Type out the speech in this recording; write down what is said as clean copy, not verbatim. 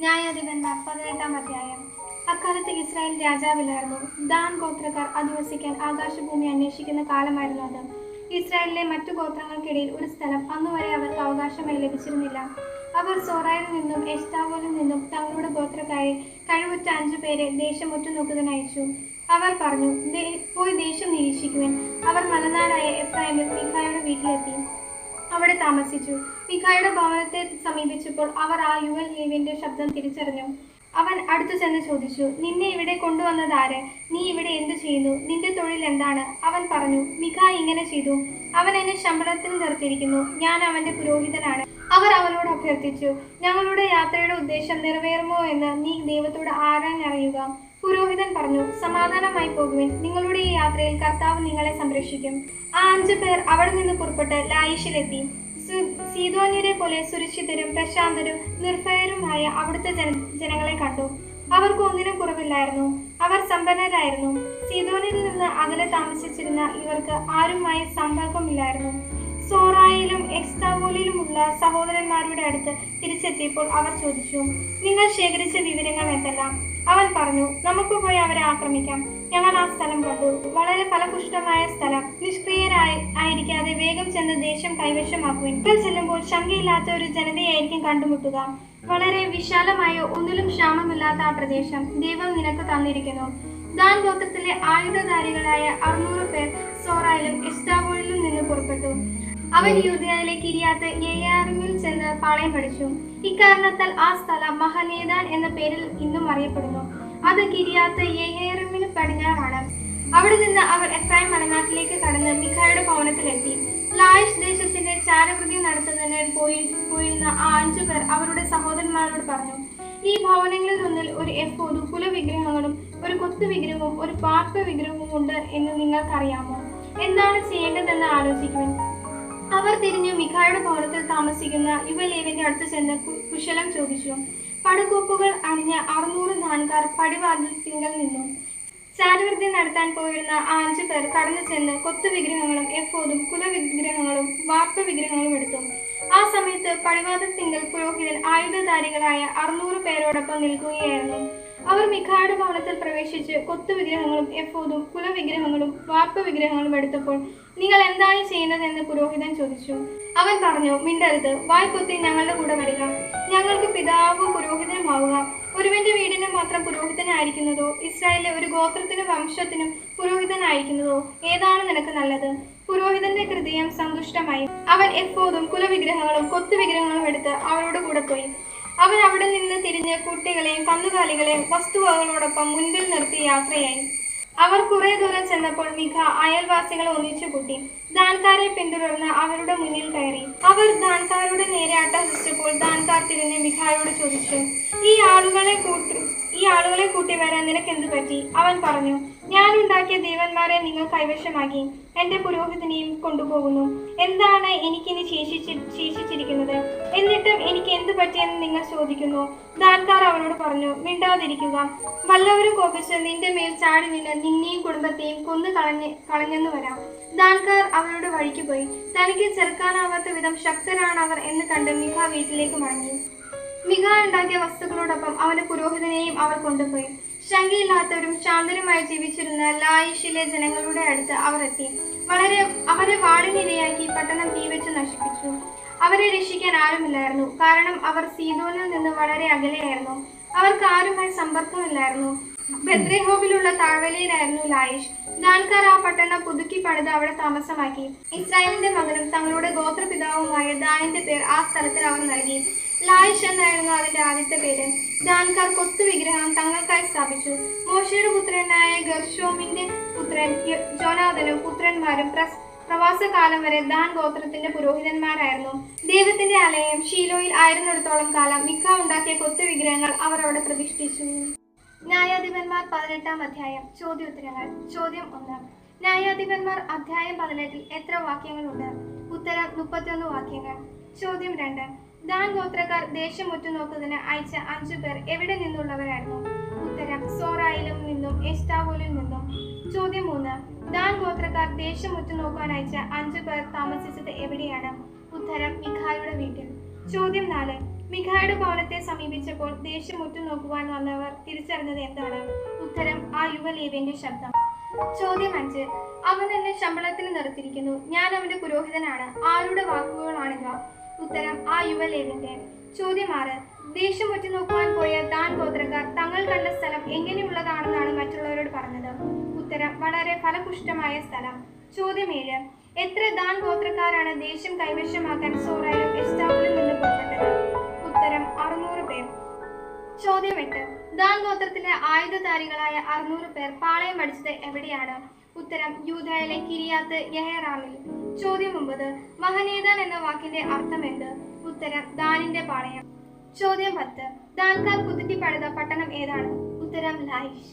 ന്യായാധിപന്മാർ 18-ാം അധ്യായം. അക്കാലത്ത് ഇസ്രായേൽ രാജാവില്ലായിരുന്നു. ദാൻ ഗോത്രക്കാർ അധിവസിക്കാൻ ആകാശഭൂമി അന്വേഷിക്കുന്ന കാലമായിരുന്നു അത്. ഇസ്രായേലിലെ മറ്റു ഗോത്രങ്ങൾക്കിടയിൽ ഒരു സ്ഥലം അന്നുവരെ അവർക്ക് അവകാശമായി ലഭിച്ചിരുന്നില്ല. അവർ സോറായിൽ നിന്നും എഷ്താവോലിൽ നിന്നും തങ്ങളുടെ ഗോത്രക്കാരെ കഴിവുറ്റ 5 പേരെ ദേശം ഒറ്റുനോക്കുന്നതിനയച്ചു. അവർ പറഞ്ഞു, പോയി ദേശം നിരീക്ഷിക്കുവിൻ. അവർ മലനാടായ എഫ്രൈമിൽ മീഖായുടെ വീട്ടിലെത്തി. അവിടെ താമസിച്ചു. മീഖായുടെ ഭവനത്തെ സമീപിച്ചപ്പോൾ അവർ ആ യുവൽ ലേവ്യന്റെ ശബ്ദം തിരിച്ചറിഞ്ഞു. അവൻ അടുത്തു ചെന്ന് ചോദിച്ചു, നിന്നെ ഇവിടെ കൊണ്ടുവന്നതാര്? നീ ഇവിടെ എന്തു ചെയ്യുന്നു? നിന്റെ തൊഴിൽ എന്താണ്? അവൻ പറഞ്ഞു, മീഖാ ഇങ്ങനെ ചെയ്തു. അവൻ എന്നെ ശമ്പളത്തിന് നിർത്തിയിരിക്കുന്നു. ഞാൻ അവന്റെ പുരോഹിതനാണ്. അവർ അവനോട് അഭ്യർത്ഥിച്ചു, ഞങ്ങളുടെ യാത്രയുടെ ഉദ്ദേശം നിറവേറുമോ എന്ന് നീ ദൈവത്തോട് ആരാഞ്ഞറിയുക. പുരോഹിതൻ പറഞ്ഞു, സമാധാനമായി പോകുവിൻ. നിങ്ങളുടെ ഈ യാത്രയിൽ കർത്താവ് നിങ്ങളെ സംരക്ഷിക്കും. ആ 5 പേർ അവിടെ നിന്ന് പുറപ്പെട്ട് ലായിഷിലെത്തി. സീദോന്യരെ പോലെ സുരക്ഷിതരും പ്രശാന്തരും നിർഭയരുമായ അവിടുത്തെ ജനങ്ങളെ കണ്ടു. അവർക്ക് ഒന്നിനും കുറവില്ലായിരുന്നു. അവർ സമ്പന്നരായിരുന്നു. സീദോനിൽ നിന്ന് അകലെ താമസിച്ചിരുന്ന ഇവർക്ക് ആരുമായി സമ്പർക്കമില്ലായിരുന്നു. സോറായിലും എക്സ്താവോലിലുമുള്ള സഹോദരന്മാരുടെ അടുത്ത് തിരിച്ചെത്തിയപ്പോൾ അവർ ചോദിച്ചു, നിങ്ങൾ ശേഖരിച്ച വിവരങ്ങൾ എന്തെല്ലാം? അവൻ പറഞ്ഞു, നമുക്ക് പോയി അവരെ ആക്രമിക്കാം. ഞങ്ങൾ ആ സ്ഥലം കണ്ടു. വളരെ ഫലപുഷ്ടമായ സ്ഥലം. നിഷ്ക്രിയരായിരിക്കാതെ വേഗം ചെന്ന് ദേശം കൈവശമാക്കുവിൻ. നിങ്ങൾ ചെല്ലുമ്പോൾ ശങ്കയില്ലാത്ത ഒരു ജനതയായിരിക്കും കണ്ടുമുട്ടുക. വളരെ വിശാലമായ ഒന്നിലും ക്ഷാമമില്ലാത്ത ആ പ്രദേശം ദൈവം നിനക്ക് തന്നിരിക്കുന്നു. ദാൻ ഗോത്രത്തിലെ ആയുധധാരികളായ 600 പേർ സോറായിലും എസ്താവോളിലും നിന്ന് പുറപ്പെട്ടു. അവൻ യൂദയായിലെ കിര്യാത്ത് യെയാരീമിൽ ചെന്ന് പാളയം പഠിച്ചു. ഇക്കാരണത്താൽ ആ സ്ഥലം മഹനേദാൻ എന്ന പേരിൽ ഇന്നും അറിയപ്പെടുന്നു. അത് കിര്യാത്ത് യെയാരീമിന് പടിഞ്ഞാറാണ്. അവിടെ നിന്ന് അവർ എഫ്രൈം മലനാട്ടിലേക്ക് കടന്ന് മീഖായുടെ ഭവനത്തിലെത്തി. ലായിഷ് ദേശത്തിന്റെ ചാരവൃത്തി നടത്തുന്നതിന് പോയിരുന്ന ആ 5 പേർ അവരുടെ സഹോദരന്മാരോട് പറഞ്ഞു, ഈ ഭവനങ്ങളിൽ ഒന്നിൽ ഒരു എഫോദും കുലവിഗ്രഹങ്ങളും ഒരു കൊത്തു വിഗ്രഹവും ഒരു പാർപ്പ വിഗ്രഹവും ഉണ്ട് എന്ന് നിങ്ങൾക്കറിയാമോ? എന്താണ് ചെയ്യേണ്ടതെന്ന് ആലോചിക്കുവിൻ. അവർ തിരിഞ്ഞു മീഖായുടെ ഭവനത്തിൽ താമസിക്കുന്ന യുവലേവിന്റെ അടുത്ത് ചെന്ന് കുശലം ചോദിച്ചു. പടുകൂപ്പുകൾ അണിഞ്ഞ 600 ദാൻകാർ പടിവാതിൽക്കൽ നിന്നു. ചാരവൃത്തി നടത്താൻ പോയിരുന്ന ആ 5 പേർ കടന്നു ചെന്ന് കൊത്തു വിഗ്രഹങ്ങളും എഫോദും കുലവിഗ്രഹങ്ങളും വാർപ്പ വിഗ്രഹങ്ങളും എടുത്തു. ആ സമയത്ത് പടിവാതിൽക്കൽ പുരോഹിതൻ ആയുധധാരികളായ 600 പേരോടൊപ്പം നിൽക്കുകയായിരുന്നു. അവർ മീഖായുടെ ഭവനത്തിൽ പ്രവേശിച്ച് കൊത്തു വിഗ്രഹങ്ങളും എഫോദും കുലവിഗ്രഹങ്ങളും വാർപ്പ വിഗ്രഹങ്ങളും എടുത്തപ്പോൾ, നിങ്ങൾ എന്താണ് ചെയ്യുന്നതെന്ന് പുരോഹിതൻ ചോദിച്ചു. അവൻ പറഞ്ഞു, മിണ്ടരുത്. വായ്പൊത്തി ഞങ്ങളുടെ കൂടെ വരിക. ഞങ്ങൾക്ക് പിതാവും പുരോഹിതനുമാവുക. ഒരുവന്റെ വീടിന് മാത്രം പുരോഹിതനായിരിക്കുന്നതോ ഇസ്രായേലിലെ ഒരു ഗോത്രത്തിനും വംശത്തിനും പുരോഹിതനായിരിക്കുന്നതോ ഏതാണ് നിനക്ക് നല്ലത്? പുരോഹിതന്റെ ഹൃദയം സന്തുഷ്ടമായി. അവൻ എഫോദും കുലവിഗ്രഹങ്ങളും കൊത്തു വിഗ്രഹങ്ങളും എടുത്ത് അവരോട് കൂടെ പോയി. അവൻ അവിടെ നിന്ന് തിരിഞ്ഞ് കുട്ടികളെയും കന്നുകാലികളെയും വസ്തുവകളോടൊപ്പം മുൻപിൽ നിർത്തി യാത്രയായി. അവർ കുറെ ദൂരം ചെന്നപ്പോൾ മീഖ അയൽവാസികളെ ഒന്നിച്ചു കൂട്ടി ദാൻകാരെ പിന്തുടർന്ന് അവരുടെ മുന്നിൽ കയറി. അവർ ദാൻകാരുടെ നേരെ അട്ടഹസിച്ചപ്പോൾ ദാൻകാർ തിരിഞ്ഞ് മീഖായോട് ചോദിച്ചു, ഈ ആളുകളെ കൂട്ടി വരാൻ നിനക്ക് എന്തു പറ്റി? അവൻ പറഞ്ഞു, ഞാൻ ഉണ്ടാക്കിയ ദേവന്മാരെ നിങ്ങൾ കൈവശമാക്കി എന്റെ പുരോഹിതനെയും കൊണ്ടുപോകുന്നു. എന്താണ് എനിക്കിനി ശേഷിച്ചിരിക്കുന്നത്? എന്നിട്ടും എനിക്ക് എന്തു പറ്റിയെന്ന് നിങ്ങൾ ചോദിക്കുന്നു. ദാൻകാർ അവനോട് പറഞ്ഞു, മിണ്ടാതിരിക്കുക. വല്ലവരും കോപിച്ച് നിന്റെ മേൽ ചാടി വീണ് നിന്നെയും കുടുംബത്തെയും കൊന്നു കളഞ്ഞെന്നു വരാം. ദാൻകാർ അവരുടെ വഴിക്ക് പോയി. തനിക്ക് ചെറുക്കാനാവാത്ത വിധം ശക്തരാണവർ എന്ന് കണ്ട് മീഖ വീട്ടിലേക്ക് മടങ്ങി. മീഖ ഉണ്ടാക്കിയ വസ്തുക്കളോടൊപ്പം അവന്റെ പുരോഹിതനെയും അവർ കൊണ്ടുപോയി. ശങ്കയില്ലാത്തവരും ശാന്തരുമായി ജീവിച്ചിരുന്ന ലായിഷിലെ ജനങ്ങളുടെ അടുത്ത് അവർ എത്തി. അവരെ വാളിനിരയാക്കി പട്ടണം തീവെച്ച് നശിപ്പിച്ചു. അവരെ രക്ഷിക്കാൻ ആരുമില്ലായിരുന്നു. കാരണം അവർ സീദോനിൽ നിന്ന് വളരെ അകലെയായിരുന്നു. അവർക്ക് ആരുമായി സമ്പർക്കമില്ലായിരുന്നു. ബെത്ലേഹോമിലുള്ള താഴ്വരയിലായിരുന്നു ലായിഷ്. ദാൻകാർ ആ പട്ടണം പുതുക്കി പണിത് അവിടെ താമസമാക്കി. ഇസ്രായേലിന്റെ മകനും തങ്ങളുടെ ഗോത്രപിതാവുമായ ദാനിന്റെ പേർ ആ സ്ഥലത്തിൽ അവർ നൽകി. ലായിഷ് എന്നായിരുന്നു അതിന്റെ ആദ്യത്തെ പേര്. ദാൻകാർ കൊത്തു വിഗ്രഹം തങ്ങൾക്കായി സ്ഥാപിച്ചു. മോശയുടെ പുത്രനായ ഗർഷോമിന്റെ പുത്രൻ ജോനാഥനും പുത്രന്മാരും പ്രവാസകാലം വരെ ദാൻ ഗോത്രത്തിന്റെ പുരോഹിതന്മാരായിരുന്നു. ദൈവത്തിന്റെ ആലയം ഷീലോയിൽ ആയിരുന്നിടത്തോളം കാലം മീഖ ഉണ്ടാക്കിയ കൊത്തു വിഗ്രഹങ്ങൾ അവർ അവിടെ പ്രതിഷ്ഠിച്ചു. ന്യായാധിപന്മാർ 18-ാം അധ്യായം. ചോദ്യോത്തരങ്ങൾ. ചോദ്യം 1. ന്യായാധിപന്മാർ അധ്യായം 18-ൽ എത്ര വാക്യങ്ങളുണ്ട്? ഉത്തരം 31 വാക്യങ്ങൾ. ചോദ്യം 2. ദാൻ ഗോത്രക്കാർ ദേശം ഒറ്റുനോക്കുന്നതിന് അയച്ച 5 പേർ എവിടെ നിന്നുള്ളവരായിരുന്നു? ഉത്തരം സോറായിലും നിന്നും എസ്താവോലിൽ നിന്നും. ചോദ്യം 3. ദാൻ ഗോത്രക്കാർ ദേശം ഒറ്റുനോക്കാൻ അയച്ച 5 പേർ താമസിച്ചത് എവിടെയാണ്? ഉത്തരം മീഖായുടെ വീട്ടിൽ. ചോദ്യം 4. മിഖായുടെ ഭവനത്തെ സമീപിച്ചപ്പോൾ ദേഷ്യം ഉറ്റുനോക്കുവാൻ വന്നവർ തിരിച്ചറിഞ്ഞത് എന്താണ്? ഉത്തരം: ആ യുവലേവ്യന്റെ ശബ്ദം. ചോദ്യം 5. അവൻ എന്നെ ശമ്പളത്തിന് നിർത്തിയിരിക്കുന്നു. ഞാൻ അവന്റെ പുരോഹിതനാണ്. ആരുടെ വാക്കുകളാണിവ? ഉത്തരം: ആ യുവലേവ്യന്റെ. ചോദ്യം 6. ദേഷ്യം ഉറ്റുനോക്കുവാൻ പോയ ദാൻ ഗോത്രക്കാർ തങ്ങൾ കണ്ട സ്ഥലം എങ്ങനെയുള്ളതാണെന്നാണ് മറ്റുള്ളവരോട് പറഞ്ഞത്? ഉത്തരം: വളരെ ഫലപുഷ്ടമായ സ്ഥലം. ചോദ്യം 7. എത്ര ദാൻ ഗോത്രക്കാരാണ് ദേഷ്യം കൈവശമാക്കാൻ സോറയിലും എസ്താവോലിൽ നിന്ന് പുറപ്പെട്ടത്? ഉത്തരം: 600 പേർ. ചോദ്യം 8. ദാൻ ഗോത്രത്തിലെ ആയുധധാരികളായ 600 പേർ പാളയം അടിച്ചത് എവിടെയാണ്? ഉത്തരം: യൂദയിലെ കിരിയാത്ത് യഹേറാമിൽ. ചോദ്യം 9. മഹനേദാൻ എന്ന വാക്കിന്റെ അർത്ഥം എന്ത്? ഉത്തരം: ദാനിന്റെ പാളയം. ചോദ്യം 10. ദാൻകാർ കുത്തിപ്പണിത പട്ടണം ഏതാണ്? ഉത്തരം: ലൈഷ്.